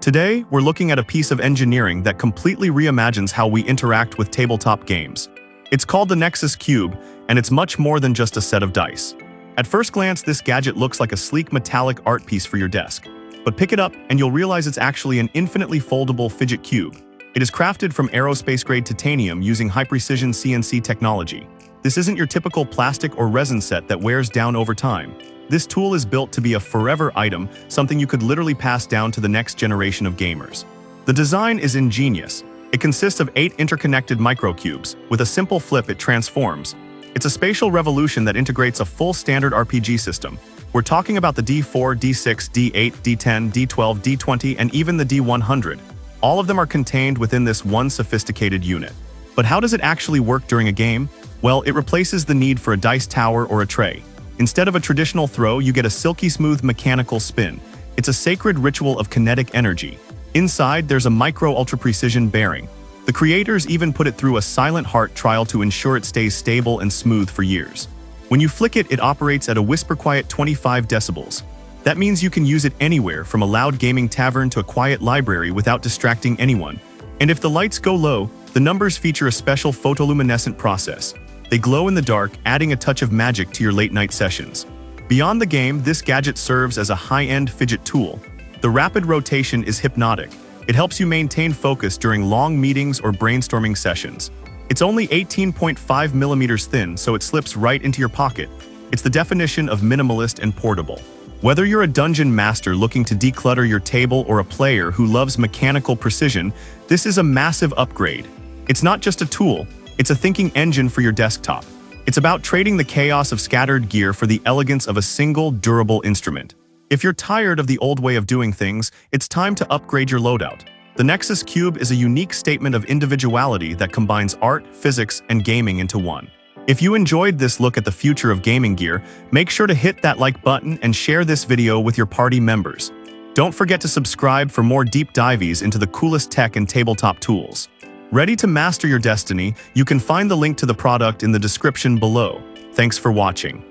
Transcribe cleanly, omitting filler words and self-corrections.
Today, we're looking at a piece of engineering that completely reimagines how we interact with tabletop games. It's called the Nexus Cube, and it's much more than just a set of dice. At first glance, this gadget looks like a sleek metallic art piece for your desk. But pick it up, and you'll realize it's actually an infinitely foldable fidget cube. It is crafted from aerospace-grade titanium using high-precision CNC technology. This isn't your typical plastic or resin set that wears down over time. This tool is built to be a forever item, something you could literally pass down to the next generation of gamers. The design is ingenious. It consists of 8 interconnected microcubes. With a simple flip, it transforms. It's a spatial revolution that integrates a full standard RPG system. We're talking about the D4, D6, D8, D10, D12, D20, and even the D100. All of them are contained within this one sophisticated unit. But how does it actually work during a game? Well, it replaces the need for a dice tower or a tray. Instead of a traditional throw, you get a silky smooth mechanical spin. It's a sacred ritual of kinetic energy. Inside, there's a micro-ultra-precision bearing. The creators even put it through a silent heart trial to ensure it stays stable and smooth for years. When you flick it, it operates at a whisper-quiet 25 decibels. That means you can use it anywhere, from a loud gaming tavern to a quiet library without distracting anyone. And if the lights go low, the numbers feature a special photoluminescent process. They glow in the dark, adding a touch of magic to your late-night sessions. Beyond the game, this gadget serves as a high-end fidget tool. The rapid rotation is hypnotic. It helps you maintain focus during long meetings or brainstorming sessions. It's only 18.5 millimeters thin, so it slips right into your pocket. It's the definition of minimalist and portable. Whether you're a dungeon master looking to declutter your table or a player who loves mechanical precision, this is a massive upgrade. It's not just a tool, it's a thinking engine for your desktop. It's about trading the chaos of scattered gear for the elegance of a single, durable instrument. If you're tired of the old way of doing things, it's time to upgrade your loadout. The Nexus Cube is a unique statement of individuality that combines art, physics, and gaming into one. If you enjoyed this look at the future of gaming gear, make sure to hit that like button and share this video with your party members. Don't forget to subscribe for more deep dives into the coolest tech and tabletop tools. Ready to master your destiny? You can find the link to the product in the description below. Thanks for watching.